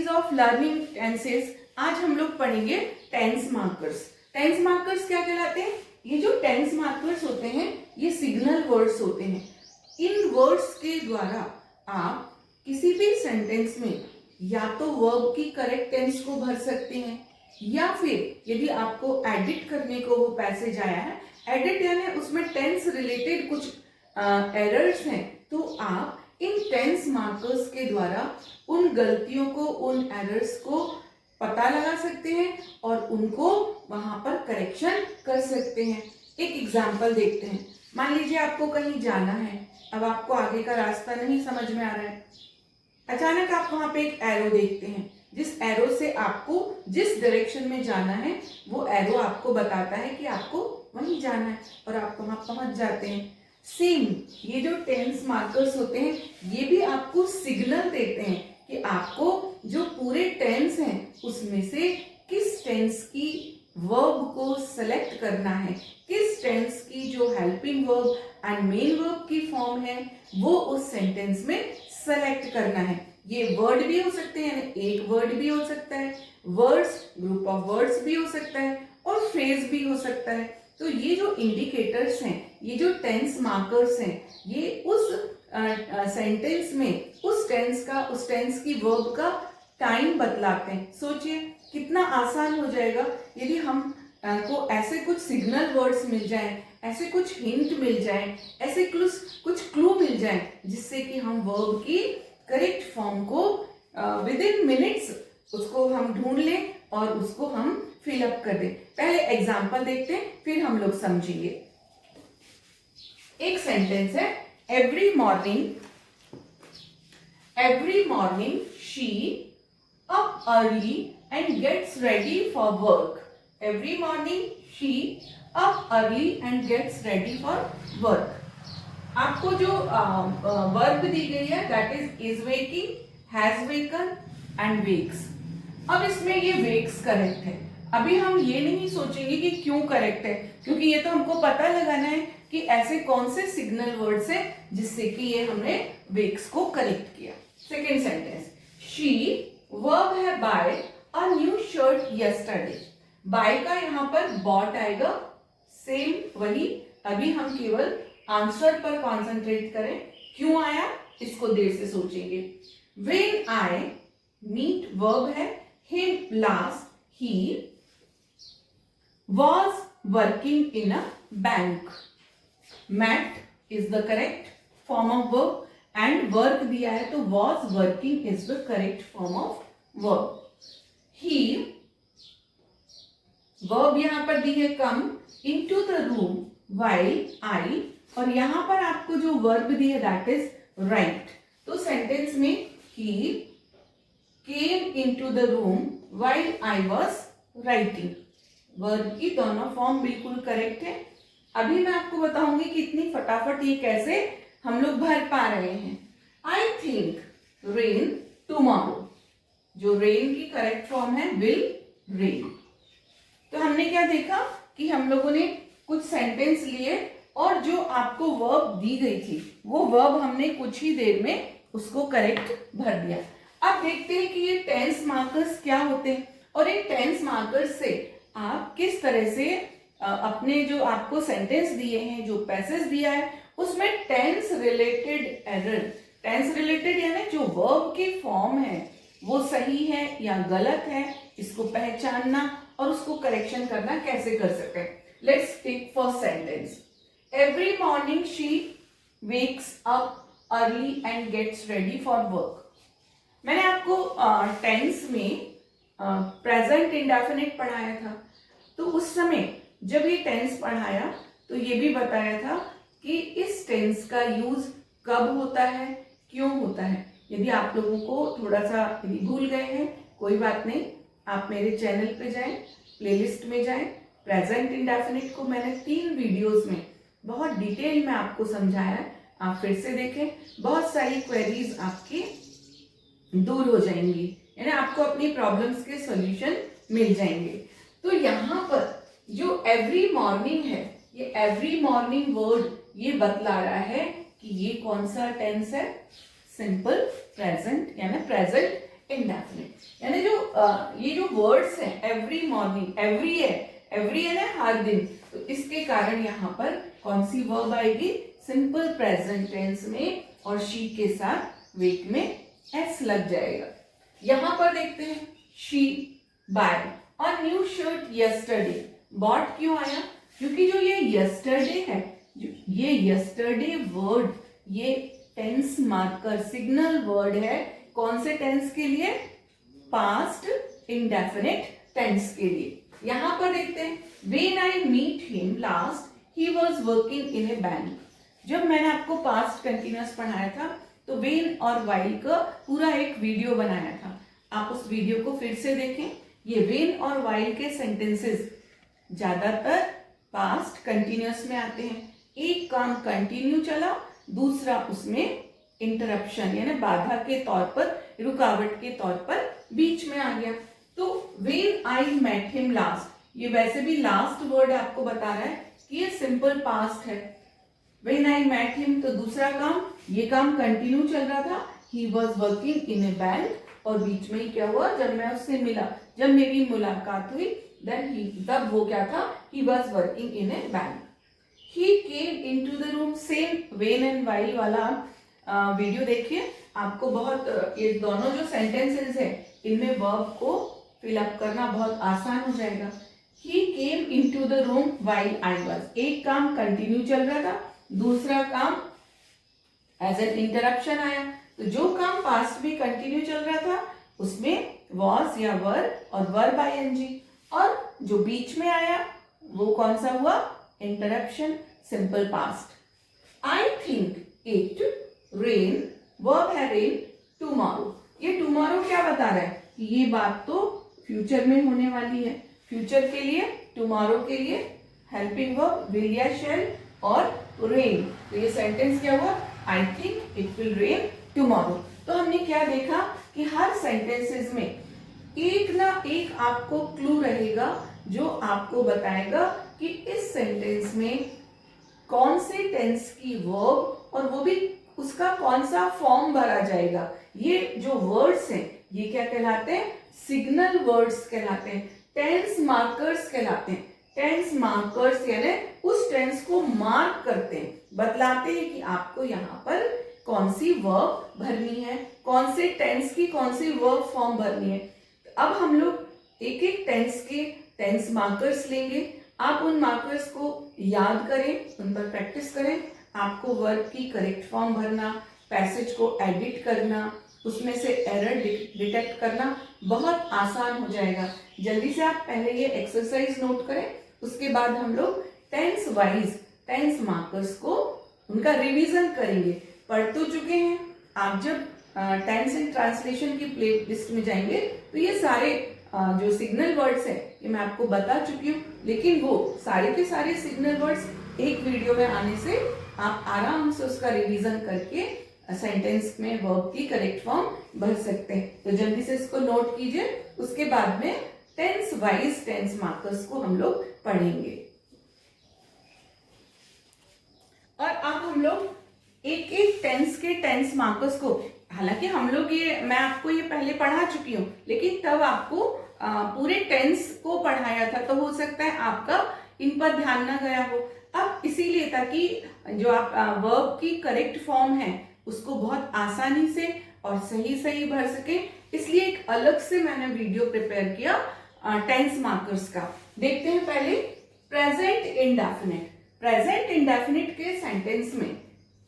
Series of learning tenses आज हम लोग पढ़ेंगे टेंस मार्कर्स। टेंस मार्कर्स क्या कहलाते हैं? ये जो टेंस मार्कर्स होते हैं ये सिग्नल वर्ड्स होते हैं। इन वर्ड्स के द्वारा आप किसी भी सेंटेंस में या तो वर्ब की करेक्ट टेंस को भर सकते हैं या फिर यदि आपको एडिट करने को वो पैसेज आया है, एडिट यानी उसमें टेंस रिलेटेड कुछ एरर्स हैं, तो आप इन टेंस मार्कर्स के द्वारा उन गलतियों को, उन एरर्स को पता लगा सकते हैं और उनको वहां पर करेक्शन कर सकते हैं। एक एग्जाम्पल देखते हैं। मान लीजिए आपको कहीं जाना है, अब आपको आगे का रास्ता नहीं समझ में आ रहा है, अचानक आप वहां पे एक एरो देखते हैं, जिस एरो से आपको जिस डायरेक्शन में जाना है वो एरो आपको बताता है कि आपको वहीं जाना है और आप वहां पहुंच जाते हैं। सेम ये जो टेंस मार्कर्स होते हैं ये भी आपको सिग्नल देते हैं कि आपको जो पूरे टेंस हैं उसमें से किस टेंस की वर्ब को सेलेक्ट करना है, किस टेंस की जो helping verb and main verb की फॉर्म है वो उस सेंटेंस में सेलेक्ट करना है। ये वर्ड भी हो सकते हैं, यानी एक वर्ड भी हो सकता है, वर्ड्स, ग्रुप ऑफ वर्ड्स भी हो सकता है और फ्रेज भी हो सकता है। तो ये जो इंडिकेटर्स हैं, ये जो टेंस मार्कर्स हैं, ये उस सेंटेंस में उस टेंस की वर्ब का टाइम बतलाते हैं। सोचिए कितना आसान हो जाएगा यदि हम को ऐसे कुछ सिग्नल वर्ड्स मिल जाएं, ऐसे कुछ हिंट मिल जाएं, ऐसे कुछ क्लू मिल जाएं जिससे कि हम वर्ब की करेक्ट फॉर्म को विद इन मिनट्स उसको हम ढूंढ लें और उसको हम फिलअप कर दें। पहले एग्जाम्पल देखते हैं फिर हम लोग समझेंगे। एक सेंटेंस है, every morning she up early and gets ready for work. Every morning she up early and gets ready for work. आपको जो वर्ब दी गई है that is waking, has woken and wakes. अब इसमें ये वेक्स करेक्ट है। अभी हम ये नहीं सोचेंगे कि क्यों करेक्ट है, क्योंकि ये तो हमको पता लगाना है कि ऐसे कौन से सिग्नल वर्ड्स है जिससे कि ये हमने वेक्स को करेक्ट किया। सेकेंड सेंटेंस, शी वर्ब है buy a new shirt yesterday. Buy का यहाँ पर बॉट आएगा, सेम वही। अभी हम केवल आंसर पर कॉन्सेंट्रेट करें, क्यों आया इसको देर से सोचेंगे। व्हेन आई मीट वर्ब है him last, he was working in a bank. Met is the correct form of verb and work दिया है तो was working is the correct form of verb. He verb यहाँ पर दी है come into the room while I, और यहाँ पर आपको जो verb दी है that is write। तो सेंटेंस में he came into the room while I was writing। Verb की दोनों फॉर्म बिल्कुल करेक्ट है। अभी मैं आपको बताऊंगी कि इतनी फटाफट ये कैसे हम लोग भर पा रहे हैं। I think rain tomorrow, जो रेन की करेक्ट फॉर्म है will rain। तो हमने क्या देखा कि हम लोगों ने कुछ सेंटेंस लिए और जो आपको वर्ब दी गई थी वो वर्ब हमने कुछ ही देर में उसको करेक्ट भर दिया। अब देखते हैं कि ये टेंस मार्कर्स क्या होते हैं और इन टेंस मार्कर्स से आप किस तरह से अपने जो आपको सेंटेंस दिए हैं, जो पैसेज दिया है उसमें tense related error, tense related यानी जो वर्ब की फॉर्म है वो सही है या गलत है, इसको पहचानना और उसको करेक्शन करना कैसे कर सकते हैं। Let's take first sentence, every morning she wakes up early and gets ready for work. मैंने आपको टेंस में प्रेजेंट इंडेफिनिट पढ़ाया था, तो उस समय जब ये टेंस पढ़ाया तो ये भी बताया था कि इस टेंस का यूज कब होता है, क्यों होता है। यदि आप लोगों को थोड़ा सा यदि भूल गए हैं कोई बात नहीं, आप मेरे चैनल पे जाएं, प्लेलिस्ट में जाएं। प्रेजेंट इंडेफिनिट को मैंने 3 वीडियोस में बहुत डिटेल में आपको समझाया है, आप फिर से देखें। बहुत सारी क्वेरीज आपकी दूर हो जाएंगी, यानी आपको अपनी प्रॉब्लम्स के सॉल्यूशन मिल जाएंगे। तो यहाँ पर जो एवरी मॉर्निंग है, ये एवरी मॉर्निंग वर्ड ये बतला रहा है कि ये कौन सा टेंस है, सिंपल प्रेजेंट यानी प्रेजेंट इंडेफिनिट। ये जो वर्ड्स हैं एवरी मॉर्निंग, एवरी है ना हर दिन, तो इसके कारण यहाँ पर कौन सी वर्ब आएगी, सिंपल प्रेजेंट टेंस में, और शी के साथ वेक में एस लग जाएगा। यहां पर देखते हैं she buy a new shirt yesterday. Bought क्यों आया, क्योंकि जो ये यस्टरडे है, ये यस्टरडे वर्ड ये टेंस मार्कर सिग्नल वर्ड है कौन से टेंस के लिए, पास्ट इंडेफिनिट टेंस के लिए। यहां पर देखते हैं when I meet him last he was working in a bank. जब मैंने आपको पास्ट कंटिन्यूअस पढ़ाया था तो व्हेन और व्हाइल का पूरा एक वीडियो बनाया था, आप उस वीडियो को फिर से देखें। ये व्हेन और व्हाइल के सेंटेंसेस ज्यादातर पास्ट कंटिन्यूअस में आते हैं। एक काम कंटिन्यू चला, दूसरा उसमें इंटरप्शन यानी बाधा के तौर पर, रुकावट के तौर पर बीच में आ गया। तो when I met him last, ये वैसे भी लास्ट वर्ड आपको बता रहा है कि ये सिंपल पास्ट है। व्हेन आई मेट हिम तो दूसरा काम, ये काम कंटिन्यू चल रहा था, he was working in a bank, और बीच में ही क्या हुआ, जब मैं उससे मिला, जब मेरी मुलाकात हुई, तब वो क्या था, he was working in a bank. He came into the room, same when and while वाला वीडियो देखिए, आपको बहुत ये दोनों जो सेंटेंसेस है इनमें वर्ब को फिलअप करना बहुत आसान हो जाएगा। He came into the room while I was, एक काम कंटिन्यू चल रहा था, दूसरा काम एज एन इंटरप्शन आया। तो जो काम पास्ट में कंटिन्यू चल रहा था उसमें was या were और verb ing, और जो बीच में आया वो कौन सा हुआ, interruption, simple past. I think it rain, verb है रेन, टुमारो। ये टुमारो क्या बता रहा है कि ये बात तो फ्यूचर में होने वाली है। फ्यूचर के लिए, टुमारो के लिए हेल्पिंग वर्ब विल या शैल और रेन। तो ये सेंटेंस क्या हुआ, I think it will rain tomorrow. तो हमने क्या देखा कि हर सेंटेंसेस में एक ना एक आपको क्लू रहेगा जो आपको बताएगा कि इस सेंटेंस में कौन से टेंस की वर्ब और वो भी उसका कौन सा फॉर्म भरा जाएगा। ये जो वर्ड्स हैं ये क्या कहलाते हैं, सिग्नल वर्ड्स कहलाते हैं, टेंस मार्कर्स कहलाते हैं। टेंस मार्कर्स यानी उस टेंस को मार्क करते हैं, बतलाते हैं कि आपको यहाँ पर कौन सी वर्ब भरनी है, कौन से टेंस की कौन सी वर्ब फॉर्म भरनी है। अब हम लोग एक एक टेंस के टेंस मार्कर्स लेंगे, आप उन मार्कर्स को याद करें, उन पर प्रैक्टिस करें। आपको वर्ब की करेक्ट फॉर्म भरना, पैसेज को एडिट करना, उसमें से एरर डिटेक्ट करना बहुत आसान हो जाएगा। जल्दी से आप पहले ये एक्सरसाइज नोट करें, उसके बाद हम लोग टेंस वाइज टेंस मार्कर्स को उनका रिवीजन करेंगे। पढ़ तो चुके हैं आप, जब टेंस एंड ट्रांसलेशन की प्ले लिस्ट में जाएंगे तो ये सारे जो सिग्नल वर्ड्स हैं ये मैं आपको बता चुकी हूँ, लेकिन वो सारे के सारे सिग्नल वर्ड्स एक वीडियो में आने से आप आराम से उसका रिवीजन करके सेंटेंस में वर्ब की करेक्ट फॉर्म भर सकते हैं। तो जल्दी से इसको नोट कीजिए, उसके बाद में टेंस वाइज टेंस मार्कर्स को हम लोग पढ़ेंगे। और अब हम लोग एक एक टेंस के टेंस मार्कर्स को, हालांकि हम लोग ये, मैं आपको ये पहले पढ़ा चुकी हूँ, लेकिन तब आपको पूरे टेंस को पढ़ाया था, तो हो सकता है आपका इन पर ध्यान ना गया हो। अब इसीलिए ताकि जो आप वर्ब की करेक्ट फॉर्म है उसको बहुत आसानी से और सही सही भर सके, इसलिए एक अलग से मैंने वीडियो प्रिपेयर किया टेंस मार्कर्स का। देखते हैं पहले प्रेजेंट इंडेफिनिट। प्रेजेंट इंडेफिनिट के सेंटेंस में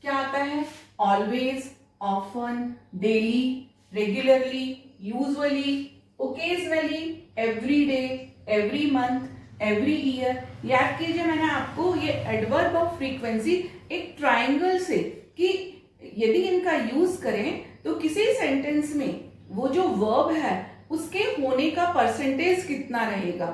क्या आता है, always, often, daily, regularly, usually, occasionally, every day, every month, every year. याद कीजिए मैंने आपको ये एडवर्ब ऑफ फ्रीक्वेंसी एक ट्राइंगल से कि यदि इनका यूज करें तो किसी सेंटेंस में वो जो वर्ब है उसके होने का परसेंटेज कितना रहेगा।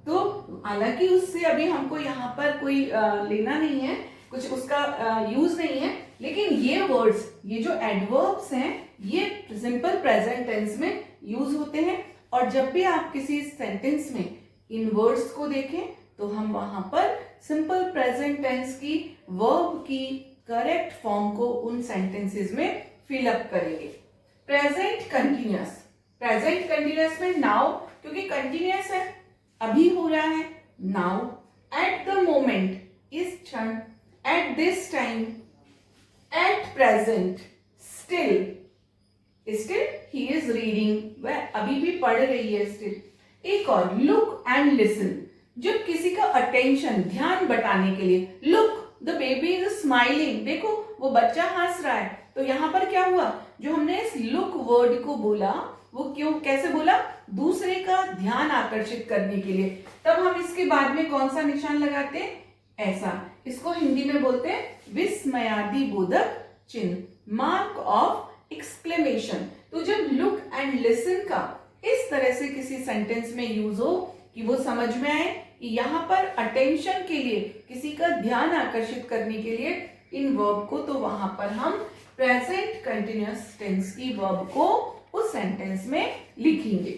तो हालांकि उससे अभी हमको यहाँ पर कोई लेना नहीं है, कुछ उसका यूज नहीं है, लेकिन ये वर्ड्स, ये जो एडवर्ब्स हैं ये सिंपल प्रेजेंट टेंस में यूज होते हैं। और जब भी आप किसी सेंटेंस में इन वर्ड्स को देखें तो हम वहां पर सिंपल प्रेजेंट टेंस की वर्ब की करेक्ट फॉर्म को उन सेंटेंसेस में फिल अप करेंगे। प्रेजेंट कंटिन्यूअस, प्रेजेंट कंटिन्यूअस में नाउ, क्योंकि कंटिन्यूअस है, अभी हो रहा है, नाउ, एट द मोमेंट, इस क्षण, at this time, at present, still, still he is reading, वह अभी भी पढ़ रही है स्टिल। एक और, लुक एंड लिसन, जब किसी का अटेंशन, ध्यान बटाने के लिए, look the baby is smiling, देखो वो बच्चा हंस रहा है, तो यहां पर क्या हुआ, जो हमने इस लुक वर्ड को बोला वो क्यों, कैसे बोला, दूसरे का ध्यान आकर्षित करने के लिए। तब हम इसके बाद में कौन सा निशान लगाते हैं, ऐसा, इसको हिंदी में बोलते हैं विस्मयादि बोधक चिन्ह, मार्क ऑफ एक्सक्लेमेशन। तो जब लुक एंड लिसन का इस तरह से किसी सेंटेंस में यूज हो कि वो समझ में आए कि यहाँ पर अटेंशन के लिए, किसी का ध्यान आकर्षित करने के लिए इन वर्ब को, तो वहां पर हम प्रेजेंट कंटिन्यूअस टेंस की वर्ब को उस सेंटेंस में लिखेंगे।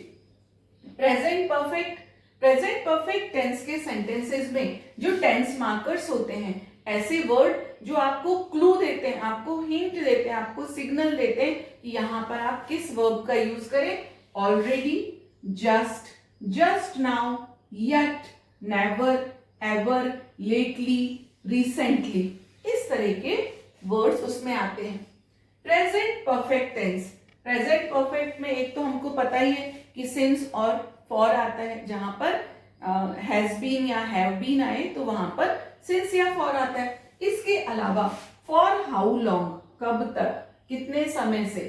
प्रेजेंट परफेक्ट टेंस के सेंटेंसेस में जो टेंस मार्कर्स होते हैं, ऐसे वर्ड जो आपको क्लू देते हैं, आपको हिंट देते हैं, आपको सिग्नल देते हैं कि यहां पर आप किस वर्ब का यूज करें, already, just, just now, yet, never, ever, lately, recently, इस तरह के वर्ड्स उसमें आते हैं। Present perfect tense, present perfect में एक तो हमको पता ही है कि सिंस और फॉर आता है, जहां पर हैज बीन या हैव बीन आए तो वहां पर सिंस या फॉर आता है। इसके अलावा फॉर हाउ लॉन्ग, कब तक, कितने समय से,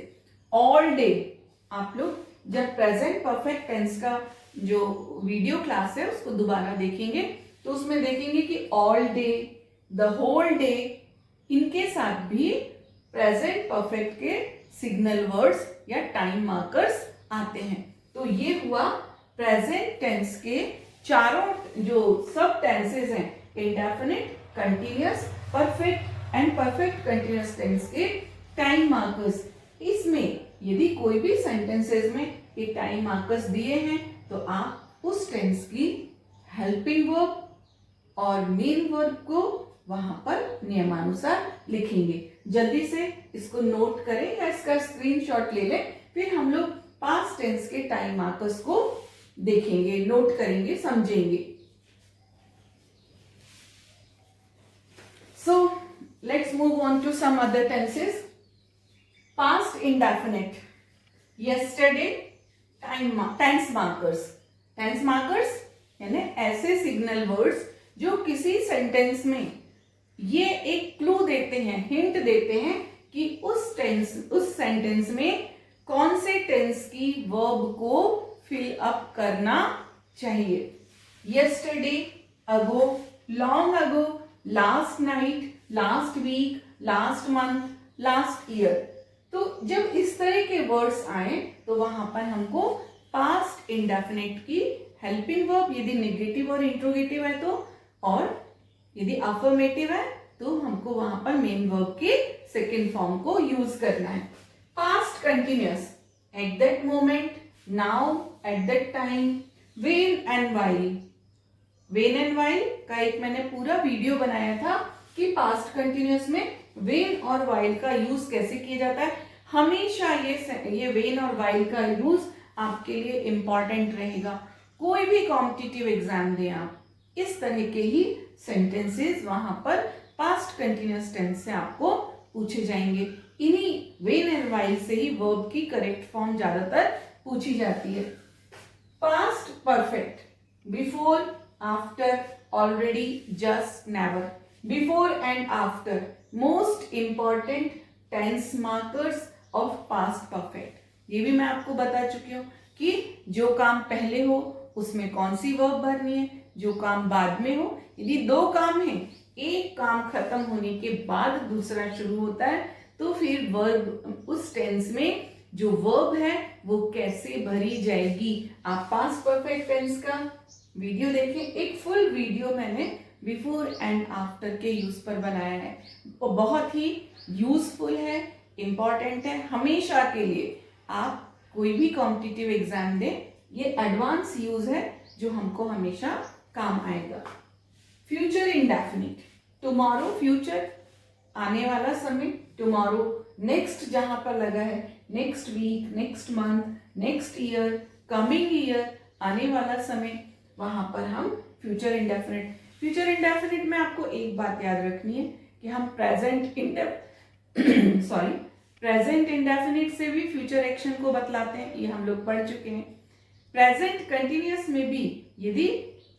ऑल डे, आप लोग जब प्रेजेंट परफेक्ट टेंस का जो वीडियो क्लास है उसको दोबारा देखेंगे तो उसमें देखेंगे कि all day, the whole day, इनके साथ भी प्रेजेंट परफेक्ट के सिग्नल वर्ड्स या टाइम मार्कर्स आते हैं। तो ये हुआ प्रेजेंट टेंस के चारों जो सब टेंसेस हैं, indefinite, continuous, perfect and perfect continuous tense के टाइम मार्कर्स। इसमें यदि कोई भी सेंटेंसेस में ये टाइम मार्कर्स दिए हैं तो आप उस टेंस की हेल्पिंग वर्ब और मेन वर्ब को वहां पर नियमानुसार लिखेंगे। जल्दी से इसको नोट करें या इसका स्क्रीनशॉट ले लें, फिर हम लोग पास्ट टेंस के टाइम मार्कर्स को देखेंगे, नोट करेंगे, समझेंगे। So let's move on to some other tenses. Past indefinite, yesterday, tense markers. Tense markers यानी ऐसे सिग्नल वर्ड्स जो किसी सेंटेंस में ये एक क्लू देते हैं, हिंट देते हैं कि उस सेंटेंस में कौन से टेंस की वर्ब को फिल अप करना चाहिए। yesterday, ago, long ago, last night, last week, last month, last year. तो जब इस तरह के वर्ड्स आए तो वहां पर हमको पास्ट इंडेफिनिट की हेल्पिंग वर्ब, यदि नेगेटिव और इंट्रोगेटिव है तो, और यदि अफर्मेटिव है तो हमको वहां पर मेन वर्ब के सेकेंड फॉर्म को यूज करना है। Past continuous, at that moment, now, at that time, when and while. When and while का एक मैंने पूरा वीडियो बनाया था कि पास्ट कंटिन्यूअस में वेन और वाइल का यूज कैसे किया जाता है। हमेशा ये वेन और वाइल का यूज आपके लिए इंपॉर्टेंट रहेगा। कोई भी कॉम्पिटिटिव एग्जाम दें आप, इस तरह के ही सेंटेंसेस वहां पर पास्ट कंटिन्यूअस टेंस से आपको पूछे जाएंगे। इन्हीं वेन एंड वाइल से ही वर्ब की करेक्ट फॉर्म ज्यादातर पूछी जाती है। Past perfect, before, after, already, just, never, before and after, most important tense markers of past perfect। ये भी मैं आपको बता चुकी हूँ कि जो काम पहले हो उसमें कौन सी वर्ब भरनी है, जो काम बाद में हो, यदि दो काम है, एक काम खत्म होने के बाद दूसरा शुरू होता है तो फिर वर्ब, उस टेंस में जो वर्ब है वो कैसे भरी जाएगी। आप पास्ट परफेक्ट टेंस का वीडियो देखें, एक फुल वीडियो मैंने बिफोर एंड आफ्टर के यूज पर बनाया है, वो बहुत ही यूजफुल है, इंपॉर्टेंट है हमेशा के लिए। आप कोई भी कॉम्पिटिटिव एग्जाम दें, ये एडवांस यूज है जो हमको हमेशा काम आएगा। फ्यूचर इंडेफिनिट, टुमारो, फ्यूचर आने वाला समय, टुमारो नेक्स्ट जहां पर लगा है next week, next month, next year, coming year, आने वाला समय, वहां पर हम फ्यूचर इंडेफिनिट। फ्यूचर इंडेफिनिट में आपको एक बात याद रखनी है कि हम प्रेजेंट इंडेफिनिट से भी फ्यूचर एक्शन को बतलाते हैं, ये हम लोग पढ़ चुके हैं। प्रेजेंट कंटिन्यूअस में भी यदि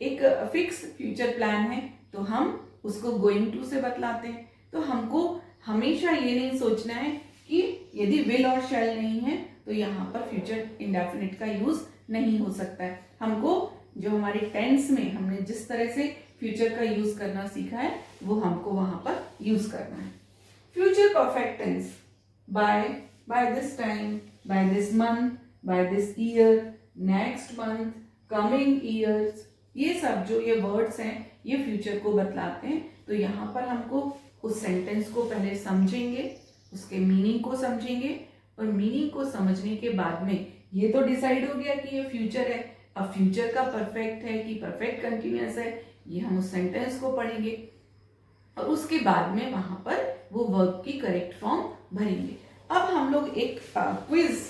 एक फिक्स फ्यूचर प्लान है तो हम उसको गोइंग टू से बतलाते हैं। तो हमको हमेशा ये नहीं सोचना है कि यदि विल और शैल नहीं है तो यहाँ पर फ्यूचर इंडेफिनिट का यूज नहीं हो सकता है। हमको जो हमारे टेंस में हमने जिस तरह से फ्यूचर का यूज करना सीखा है वो हमको वहां पर यूज करना है। Future perfect tense, by this time, by this month, by this year, next month, coming years, ये सब जो ये वर्ड्स हैं ये फ्यूचर को बतलाते हैं। तो यहाँ पर हमको उस सेंटेंस को पहले समझेंगे, उसके मीनिंग को समझेंगे, और मीनिंग को समझने के बाद में ये तो डिसाइड हो गया कि ये फ्यूचर है। अब फ्यूचर का परफेक्ट है कि परफेक्ट कंटिन्यूअस है, ये हम उस सेंटेंस को पढ़ेंगे और उसके बाद में वहां पर वो वर्ब की करेक्ट फॉर्म भरेंगे। अब हम लोग एक क्विज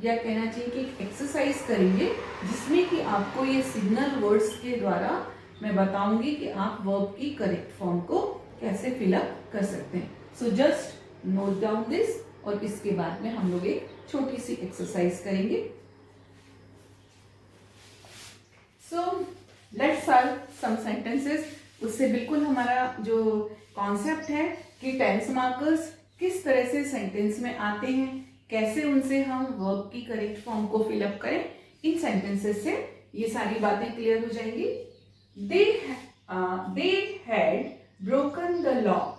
या कहना चाहिए कि एक एक्सरसाइज करेंगे जिसमें कि आपको ये सिग्नल वर्ड्स के द्वारा मैं बताऊंगी कि आप वर्ब की करेक्ट फॉर्म को कैसे फिलअप कर सकते हैं। So just note down this, और इसके बाद में हम लोग एक छोटी सी एक्सरसाइज करेंगे। So let's solve some sentences. उससे बिल्कुल हमारा जो कॉन्सेप्ट है कि टेंस मार्कर्स किस तरह से सेंटेंस में आते हैं, कैसे उनसे हम वर्ब की करेक्ट फॉर्म को फिलअप करें, इन सेंटेंसेस से ये सारी बातें क्लियर हो जाएंगी। They had broken the lock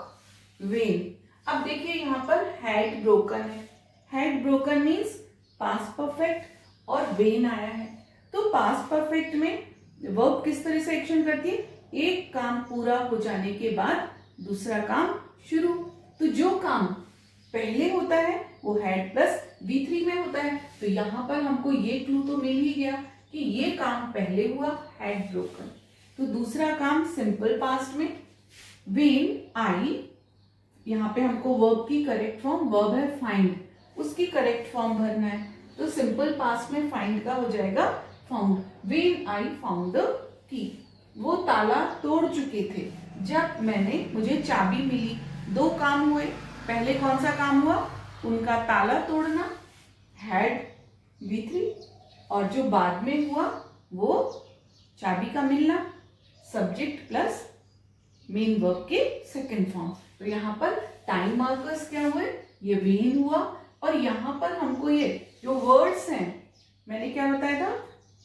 when। अब देखिए यहाँ पर had broken है, had broken means past perfect और when आया है। तो पास्ट परफेक्ट में वर्ब किस तरह से एक्शन करती है, एक काम पूरा हो जाने के बाद दूसरा काम शुरू। तो जो काम पहले होता है वो had प्लस V3 में होता है। तो यहाँ पर हमको ये क्लू तो मिल ही गया कि ये काम पहले हुआ, had broken। तो दूसरा काम सिंपल पास्ट में when I, यहाँ पे हमको वर्ब की करेक्ट फॉर्म, वर्ब है फाइंड, उसकी करेक्ट फॉर्म भरना है। तो सिंपल पास्ट में फाइंड का हो जाएगा found. when I found the key, वो ताला तोड़ चुके थे जब मुझे चाबी मिली। दो काम हुए, पहले कौन सा काम हुआ, उनका ताला तोड़ना, had V3, और जो बाद में हुआ वो चाबी का मिलना, सब्जेक्ट प्लस मेन वर्ब के सेकंड फॉर्म। तो यहाँ पर टाइम मार्कर्स क्या हुए, ये वेन हुआ, और यहाँ पर हमको ये जो वर्ड्स हैं मैंने क्या बताया था,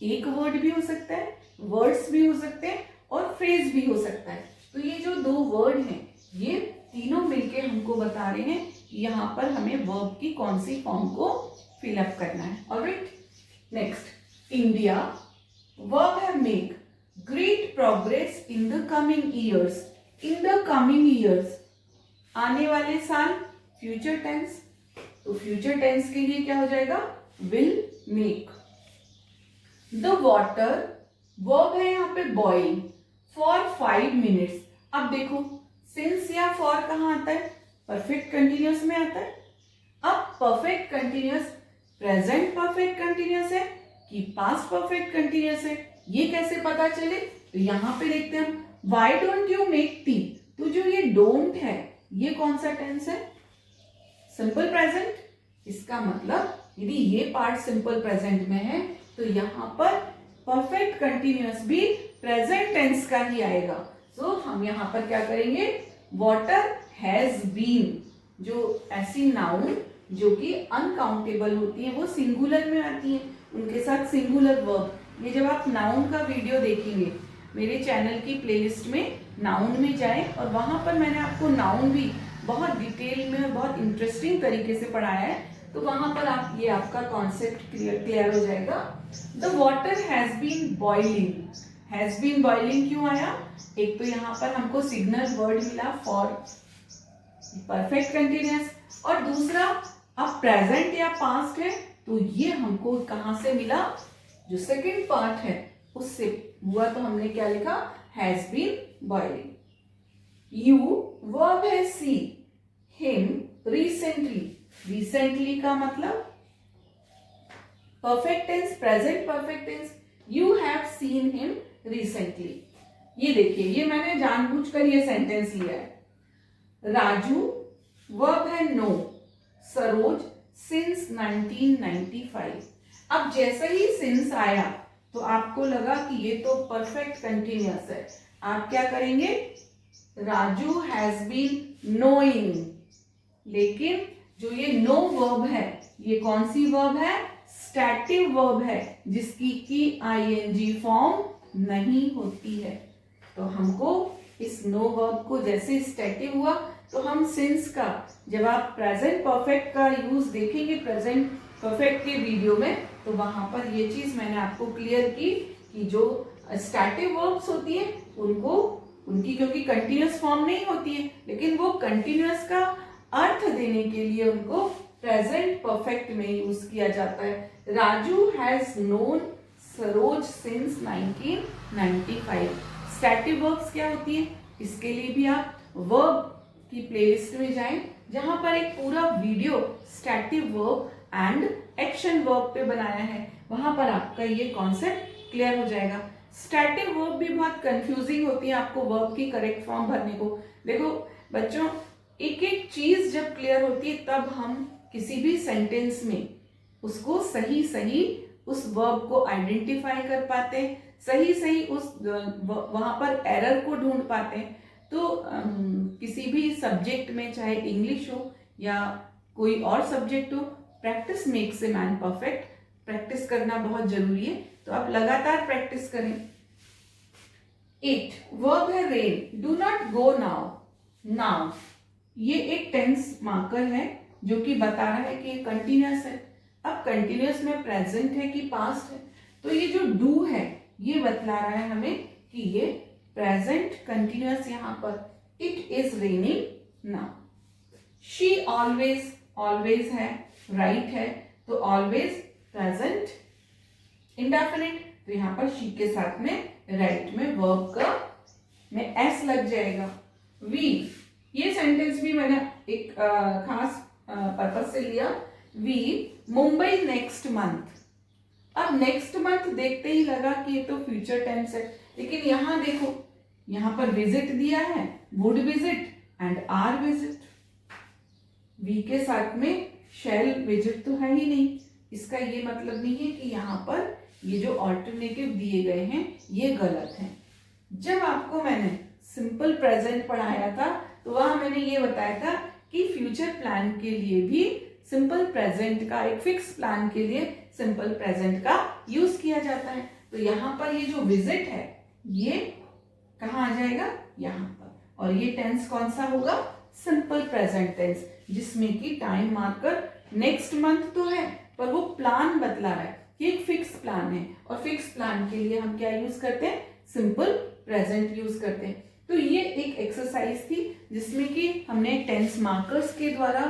एक वर्ड भी हो सकता है, वर्ड्स भी हो सकते हैं और फ्रेज भी हो सकता है। तो ये जो दो वर्ड हैं ये तीनों मिलके हमको बता रहे हैं कि यहाँ पर हमें वर्ब की कौन सी फॉर्म को फिलअप करना है। ऑलराइट, नेक्स्ट, इंडिया वर्ब है make great progress in the coming years. In the coming years, आने वाले साल, फ्यूचर टेंस। तो फ्यूचर टेंस के लिए क्या हो जाएगा, will make. The water verb है यहाँ पे बॉइल फॉर 5 मिनट्स। अब देखो सिंस या फॉर कहाँ आता है, परफेक्ट कंटिन्यूअस में आता है। अब perfect continuous present perfect continuous है कि पास्ट परफेक्ट कंटिन्यूअस है, ये कैसे पता चले। तो यहाँ पे देखते हैं हम, why don't you make tea. तो जो ये डोंट है ये कौन सा टेंस है, सिंपल प्रेजेंट। इसका मतलब यदि ये पार्ट सिंपल प्रेजेंट में है तो यहाँ पर परफेक्ट कंटिन्यूअस भी प्रेजेंट टेंस का ही आएगा। सो हम यहाँ पर क्या करेंगे, वाटर हैज बीन, जो ऐसी नाउन जो कि अनकाउंटेबल होती है वो सिंगुलर में आती है, उनके साथ सिंगुलर वर्ब। ये जब आप नाउन का वीडियो देखेंगे मेरे चैनल की प्लेलिस्ट में नाउन में जाएं, और वहां पर मैंने आपको नाउन भी बहुत डिटेल में बहुत इंटरेस्टिंग तरीके से पढ़ाया है। तो वहां पर आप ये आपका कॉन्सेप्ट क्लियर हो जाएगा। The water has been boiling. Has been boiling क्यों आया, एक तो यहाँ पर हमको सिग्नल वर्ड मिला फॉर परफेक्ट कंटिन्यूअस, और दूसरा अब प्रेजेंट या पास्ट है तो ये हमको कहां से मिला, जो सेकंड पार्ट है उससे हुआ। तो हमने क्या लिखा, has been boiling. You verb है सी, हिम रिसेंटली। रिसेंटली का मतलब perfect tense, present perfect tense, you have seen him recently. ये देखिए, ये मैंने जानबूझकर ये सेंटेंस लिया है। राजू वर्ब है नो, सरोज सिंस 1995। अब जैसे ही सिंस आया तो आपको लगा कि ये तो परफेक्ट कंटिन्यूअस है, आप क्या करेंगे, राजू हैज बीन नोइंग। लेकिन जो ये नो वर्ब है, ये कौन सी वर्ब है, स्टैटिव वर्ब है, जिसकी की आईएनजी फॉर्म नहीं होती है। तो हमको इस नो वर्ब को, जैसे स्टैटिव हुआ तो हम सिंस का, जब आप प्रेजेंट परफेक्ट का यूज देखेंगे प्रेजेंट परफेक्ट के वीडियो में, तो वहां पर ये चीज मैंने आपको क्लियर की कि जो स्टैटिव वर्ब्स होती है उनकी क्योंकि कंटिन्यूअस फॉर्म नहीं होती है, लेकिन वो कंटिन्यूअस का अर्थ देने के लिए उनको प्रेजेंट परफेक्ट में यूज किया जाता है। Raju has known Saroj since 1995। स्टैटिव verbs क्या होती है, इसके लिए भी आप वर्ब की प्लेलिस्ट में जाएं, जहां पर एक पूरा video स्टैटिव verb and action verb पे बनाया है, वहां पर आपका ये कॉन्सेप्ट क्लियर हो जाएगा। स्टैटिव वर्ब भी बहुत कंफ्यूजिंग होती है आपको वर्ब की करेक्ट फॉर्म भरने को। देखो बच्चों, एक एक चीज जब क्लियर होती है तब हम किसी भी सेंटेंस में उसको सही सही उस वर्ब को आइडेंटिफाई कर पाते हैं, सही सही उस वहां पर एरर को ढूंढ पाते हैं। तो किसी भी सब्जेक्ट में, चाहे इंग्लिश हो या कोई और सब्जेक्ट हो, practice makes a man perfect. Practice करना बहुत जरूरी है, तो आप लगातार प्रैक्टिस करें। 8 वर्ब है rain, do not go now. Now ये एक टेंस मार्कर है जो कि बता रहा है कि ये कंटिन्यूअस है। अब कंटिन्यूअस में प्रेजेंट है कि पास्ट है, तो ये जो डू है ये बतला रहा है हमें कि ये प्रेजेंट कंटिन्यूअस यहाँ पर। It is raining now. She always, always है, राइट है, तो ऑलवेज प्रेजेंट इंडेफिनिट, तो यहाँ पर शी के साथ में राइट में वर्ब का में एस लग जाएगा। वी, ये सेंटेंस भी मैंने एक खास पर्पस से लिया। We Mumbai next month. अब नेक्स्ट मंथ देखते ही लगा कि ये तो फ्यूचर टेंस है, लेकिन यहां देखो, यहां पर विजिट दिया है, would visit and are visit. We के साथ में शैल विजिट तो है ही नहीं, इसका ये मतलब नहीं है कि यहाँ पर ये जो ऑल्टरनेटिव दिए गए हैं ये गलत हैं। जब आपको मैंने सिंपल प्रेजेंट पढ़ाया था तो वहां मैंने ये बताया था कि फ्यूचर प्लान के लिए भी सिंपल प्रेजेंट का, एक फिक्स प्लान के लिए सिंपल प्रेजेंट का यूज किया जाता है। तो यहाँ पर ये जो विजिट है ये कहाँ आ जाएगा, यहाँ पर। और ये टेंस कौन सा होगा, सिंपल प्रेजेंट टेंस, जिसमें कि टाइम मार्कर नेक्स्ट मंथ तो है पर वो प्लान बतला रहा है कि एक फिक्स प्लान है, और फिक्स प्लान के लिए हम क्या यूज करते हैं, सिंपल प्रेजेंट यूज करते हैं। तो ये एक एक्सरसाइज थी जिसमें कि हमने टेंस मार्कर्स के द्वारा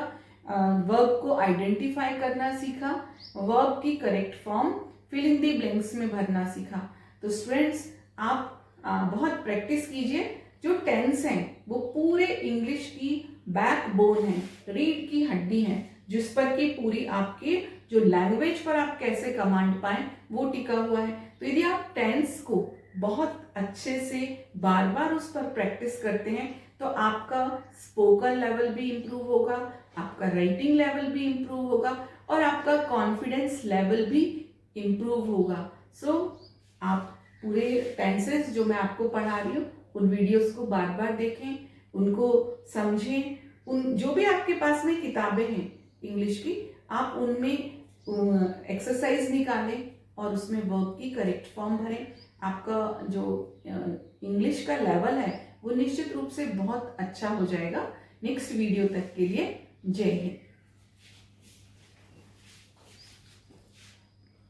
वर्ब को आइडेंटिफाई करना सीखा, वर्ब की correct form fill in the blanks में भरना सीखा। तो स्टूडेंट्स, आप बहुत प्रैक्टिस कीजिए। जो टेंस हैं वो पूरे इंग्लिश की बैकबोन है, रीढ़ की हड्डी है, जिस पर कि पूरी आपकी जो लैंग्वेज पर आप कैसे कमांड पाएं वो टिका हुआ है। तो यदि आप टेंस को बहुत अच्छे से बार बार उस पर प्रैक्टिस करते हैं तो आपका स्पोकन लेवल भी इंप्रूव होगा, आपका राइटिंग लेवल भी इंप्रूव होगा, और आपका कॉन्फिडेंस लेवल भी इंप्रूव होगा। सो आप पूरे टेंसेस जो मैं आपको पढ़ा रही हूँ उन वीडियोस को बार बार देखें, उनको समझें। उन जो भी आपके पास में किताबें हैं इंग्लिश की, आप उनमें एक्सरसाइज निकालें और उसमें वर्ब की करेक्ट फॉर्म भरें। आपका जो इंग्लिश का लेवल है वो निश्चित रूप से बहुत अच्छा हो जाएगा। नेक्स्ट वीडियो तक के लिए जय हिंद।